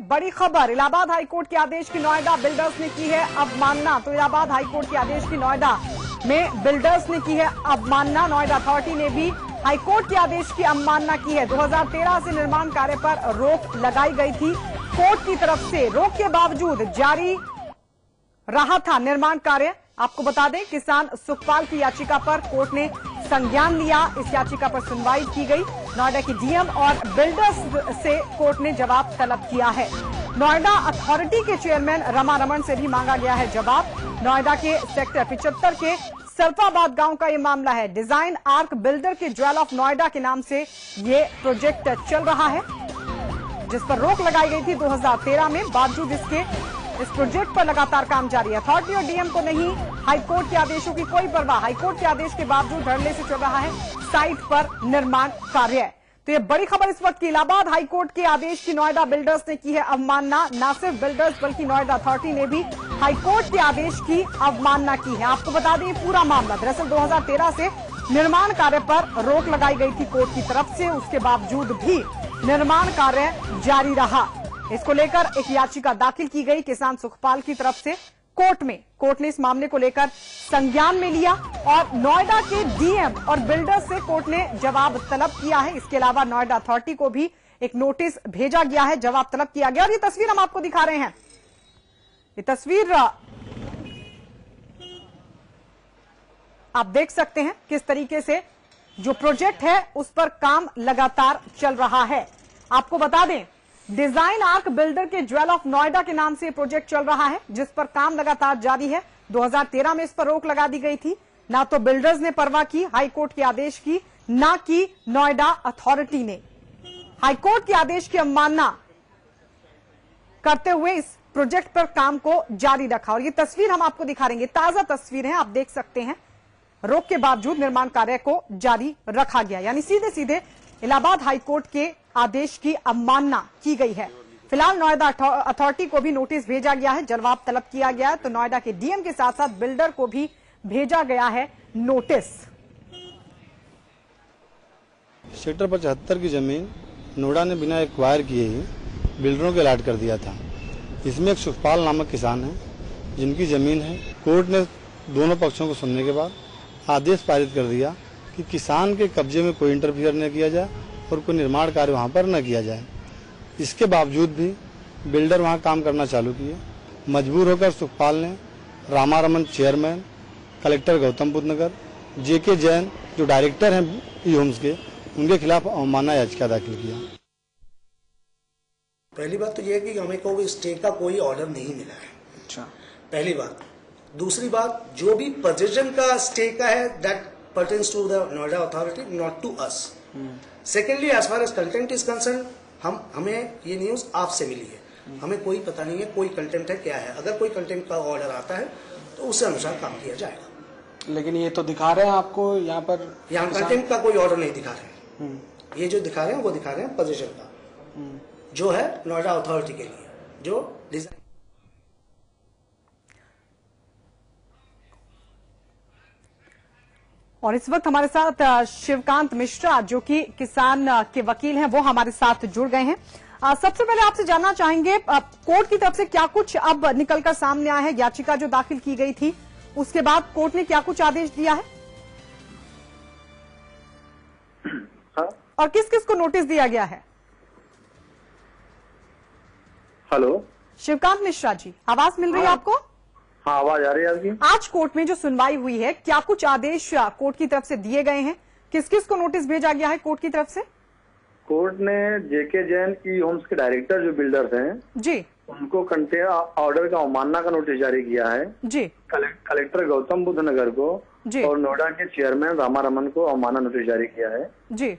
बड़ी खबर, इलाहाबाद हाईकोर्ट के आदेश की नोएडा बिल्डर्स ने की है अवमानना। तो इलाहाबाद हाईकोर्ट के आदेश की नोएडा में बिल्डर्स ने की है अवमानना। नोएडा अथॉरिटी ने भी हाईकोर्ट के आदेश की अवमानना की है। 2013 से निर्माण कार्य पर रोक लगाई गई थी। कोर्ट की तरफ से रोक के बावजूद जारी रहा था निर्माण कार्य। आपको बता दें, किसान सुखपाल की याचिका पर कोर्ट ने संज्ञान लिया। इस याचिका पर सुनवाई की गई। नोएडा की डीएम और बिल्डर्स से कोर्ट ने जवाब तलब किया है। नोएडा अथॉरिटी के चेयरमैन रमा रमन से भी मांगा गया है जवाब। नोएडा के सेक्टर 75 के सल्फाबाद गांव का ये मामला है। डिजाइन आर्क बिल्डर के ज्वेल ऑफ नोएडा के नाम से ये प्रोजेक्ट चल रहा है, जिस पर रोक लगाई गई थी 2013 में। बावजूद इसके इस प्रोजेक्ट पर लगातार काम जारी है। अथॉरिटी और डीएम को नहीं हाईकोर्ट के आदेशों की कोई परवाह। हाईकोर्ट के आदेश के बावजूद धड़ल्ले से चल रहा है साइट पर निर्माण कार्य। तो ये बड़ी खबर इस वक्त की। इलाहाबाद हाईकोर्ट के आदेश की नोएडा बिल्डर्स ने की है अवमानना। न सिर्फ बिल्डर्स बल्कि नोएडा अथॉरिटी ने भी हाईकोर्ट के आदेश की अवमानना की है। आपको बता दें पूरा मामला दरअसल 2013 से निर्माण कार्य पर रोक लगाई गई थी कोर्ट की तरफ से। उसके बावजूद भी निर्माण कार्य जारी रहा। इसको लेकर एक याचिका दाखिल की गई किसान सुखपाल की तरफ से कोर्ट में। कोर्ट ने इस मामले को लेकर संज्ञान में लिया और नोएडा के डीएम और बिल्डर्स से कोर्ट ने जवाब तलब किया है। इसके अलावा नोएडा अथॉरिटी को भी एक नोटिस भेजा गया है, जवाब तलब किया गया। और ये तस्वीर हम आपको दिखा रहे हैं। ये तस्वीर आप देख सकते हैं किस तरीके से जो प्रोजेक्ट है उस पर काम लगातार चल रहा है। आपको बता दें, डिजाइन आर्क बिल्डर के ज्वेल ऑफ नोएडा के नाम से प्रोजेक्ट चल रहा है, जिस पर काम लगातार जारी है। 2013 में इस पर रोक लगा दी गई थी। ना तो बिल्डर्स ने परवाह की हाईकोर्ट के आदेश की, ना कि नोएडा अथॉरिटी ने। हाईकोर्ट के आदेश की अवमानना करते हुए इस प्रोजेक्ट पर काम को जारी रखा। और ये तस्वीर हम आपको दिखा रहे हैं, ताजा तस्वीर है, आप देख सकते हैं। रोक के बावजूद निर्माण कार्य को जारी रखा गया, यानी सीधे सीधे इलाहाबाद हाईकोर्ट के आदेश की अवमानना की गई है। फिलहाल नोएडा अथॉरिटी को भी नोटिस भेजा गया है, जवाब तलब किया गया है। तो नोएडा के डीएम के साथ साथ बिल्डर को भी भेजा गया है नोटिस। सेक्टर 75 की जमीन नोएडा ने बिना एक्वायर किए ही बिल्डरों के अलॉट कर दिया था। इसमें एक सुखपाल नामक किसान है जिनकी जमीन है। कोर्ट ने दोनों पक्षों को सुनने के बाद आदेश पारित कर दिया कि किसान के कब्जे में कोई इंटरफियर न किया जाए और कोई निर्माण कार्य वहां पर न किया जाए। इसके बावजूद भी बिल्डर वहां काम करना चालू किए। मजबूर होकर सुखपाल ने रामा रमन चेयरमैन, कलेक्टर गौतम बुद्ध नगर, जेके जैन जो डायरेक्टर हैं ई होम्स के, उनके खिलाफ अवमानना याचिका दाखिल किया। पहली बात तो यह है कि हमें कोई स्टे का कोई ऑर्डर नहीं मिला है। अच्छा, पहली बात। दूसरी बात, जो भी पोजीशन का स्टे का है that pertains to the Noida authority, not to us. Secondly, as far as content is concerned, हमें ये न्यूज आपसे मिली है। हमें कोई पता नहीं है कोई कंटेंट है क्या है। अगर कोई कंटेंट का ऑर्डर आता है तो उससे अनुसार काम किया जाएगा। लेकिन ये तो दिखा रहे हैं आपको यहाँ पर, यहाँ कंटेंट का कोई ऑर्डर नहीं दिखा रहे हैं। ये जो दिखा रहे हैं वो दिखा रहे हैं पोजीशन का, जो है नोएडा अथॉरिटी के लिए, जो डिजाइन। और इस वक्त हमारे साथ शिवकांत मिश्रा जो कि किसान के वकील हैं, वो हमारे साथ जुड़ गए हैं। सबसे पहले आपसे जानना चाहेंगे, कोर्ट की तरफ से क्या कुछ अब निकलकर सामने आया है? याचिका जो दाखिल की गई थी उसके बाद कोर्ट ने क्या कुछ आदेश दिया है? हाँ? और किस किस को नोटिस दिया गया है? हेलो शिवकांत मिश्रा जी, आवाज मिल रही है आपको? हाँ, आवाज आ रही है आपकी। आज कोर्ट में जो सुनवाई हुई है, क्या कुछ आदेश कोर्ट की तरफ से दिए गए हैं? किस किस को नोटिस भेजा गया है कोर्ट की तरफ से? कोर्ट ने जेके जैन ई होम्स के डायरेक्टर जो बिल्डर्स हैं जी, उनको ऑर्डर का अवमानना का नोटिस जारी किया है जी। कलेक्टर गौतम बुद्ध नगर को जी और नोएडा के चेयरमैन रामा रमन को अवमानना नोटिस जारी किया है जी।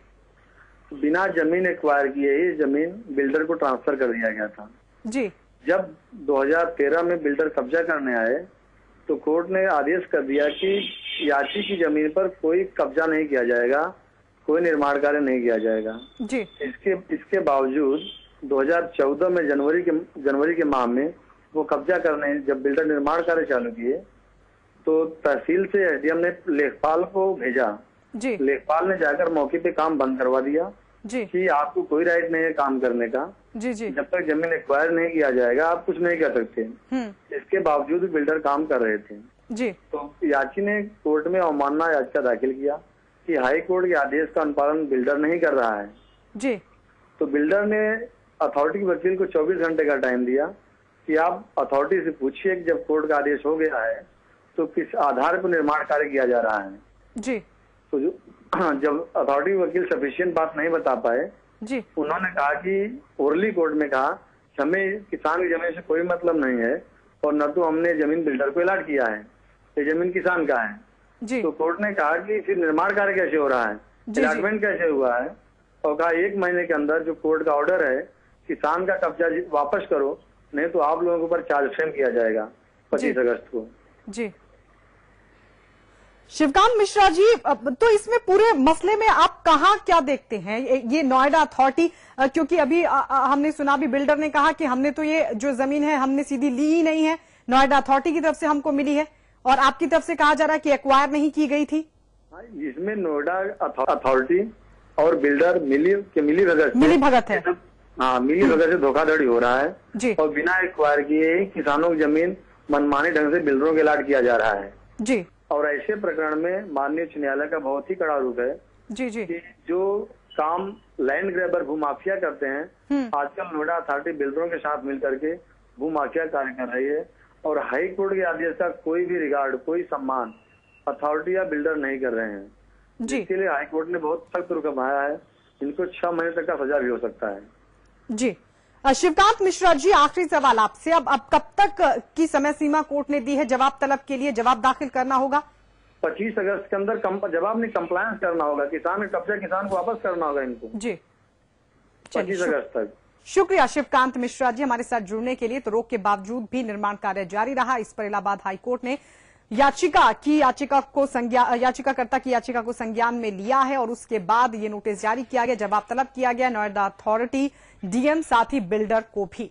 बिना जमीन एक्वायर किए ही जमीन बिल्डर को ट्रांसफर कर दिया गया था जी। जब 2013 में बिल्डर कब्जा करने आए तो कोर्ट ने आदेश कर दिया कि याची की जमीन पर कोई कब्जा नहीं किया जाएगा, कोई निर्माण कार्य नहीं किया जाएगा जी। इसके बावजूद 2014 में जनवरी के माह में वो कब्जा करने जब बिल्डर निर्माण कार्य चालू किए तो तहसील से एसडीएम ने लेखपाल को भेजा जी। लेखपाल ने जाकर मौके पे काम बंद करवा दिया जी कि आपको कोई राइट नहीं है काम करने का। जी जी जब तक जमीन एक्वायर नहीं किया जाएगा आप कुछ नहीं कर सकते। इसके बावजूद बिल्डर काम कर रहे थे। जी तो याची ने कोर्ट में अवमानना याचिका दाखिल किया कि हाई कोर्ट के आदेश का अनुपालन बिल्डर नहीं कर रहा है। जी तो बिल्डर ने अथॉरिटी के वकील को 24 घंटे का टाइम दिया कि आप अथॉरिटी से पूछिए कि जब कोर्ट का आदेश हो गया है तो किस आधार पर निर्माण कार्य किया जा रहा है। जी तो जब अथॉरिटी के वकील सफिशिएंट बात नहीं बता पाए, जी उन्होंने कहा कि ओरली कोर्ट में कहा कि हमें किसान की जमीन से कोई मतलब नहीं है और न तो हमने जमीन बिल्डर को अलॉट किया है, ये जमीन किसान का है। जी तो कोर्ट ने कहा कि फिर निर्माण कार्य कैसे हो रहा है, अलॉटमेंट कैसे हुआ है, और कहा 1 महीने के अंदर जो कोर्ट का ऑर्डर है किसान का कब्जा वापस करो, नहीं तो आप लोगों के ऊपर चार्ज फ्रेम किया जाएगा 25 अगस्त को। जी शिवकांत मिश्रा जी, तो इसमें पूरे मसले में आप कहाँ क्या देखते हैं ये नोएडा अथॉरिटी, क्योंकि अभी हमने सुना भी बिल्डर ने कहा कि हमने तो ये जो जमीन है हमने सीधी ली ही नहीं है, नोएडा अथॉरिटी की तरफ से हमको मिली है, और आपकी तरफ से कहा जा रहा है कि एक्वायर नहीं की गई थी। इसमें नोएडा अथॉरिटी और बिल्डर मिली भगत है। हाँ, मिली भगत से धोखाधड़ी हो रहा है जी। और बिना एक्वायर किए किसानों की जमीन मनमानी ढंग से बिल्डरों के अलॉट किया जा रहा है जी। और ऐसे प्रकरण में माननीय उच्च न्यायालय का बहुत ही कड़ा रुख है जी जी कि जो काम लैंड ग्रैबर भूमाफिया करते हैं, आजकल नोएडा अथॉरिटी बिल्डरों के साथ मिलकर के भूमाफिया कार्य कर रही है और हाई कोर्ट के आदेश का कोई भी रिगार्ड, कोई सम्मान अथॉरिटी या बिल्डर नहीं कर रहे हैं जी। इसके लिए हाई कोर्ट ने बहुत सख्त रुख अपनाया है। इनको 6 महीने तक का सजा भी हो सकता है। जी शिवकांत मिश्रा जी, आखिरी सवाल आपसे, अब कब तक की समय सीमा कोर्ट ने दी है जवाब तलब के लिए? जवाब दाखिल करना होगा 25 अगस्त के अंदर जवाब नहीं, कंप्लायंस करना होगा, किसान का कब्जा किसान को वापस करना होगा इनको जी। 25 अगस्त तक। शुक्रिया शिवकांत मिश्रा जी हमारे साथ जुड़ने के लिए। तो रोक के बावजूद भी निर्माण कार्य जारी रहा। इस पर इलाहाबाद हाईकोर्ट ने याचिकाकर्ता की याचिका को संज्ञान में लिया है और उसके बाद ये नोटिस जारी किया गया, जवाब तलब किया गया नोएडा अथॉरिटी, डीएम साथ ही बिल्डर को भी।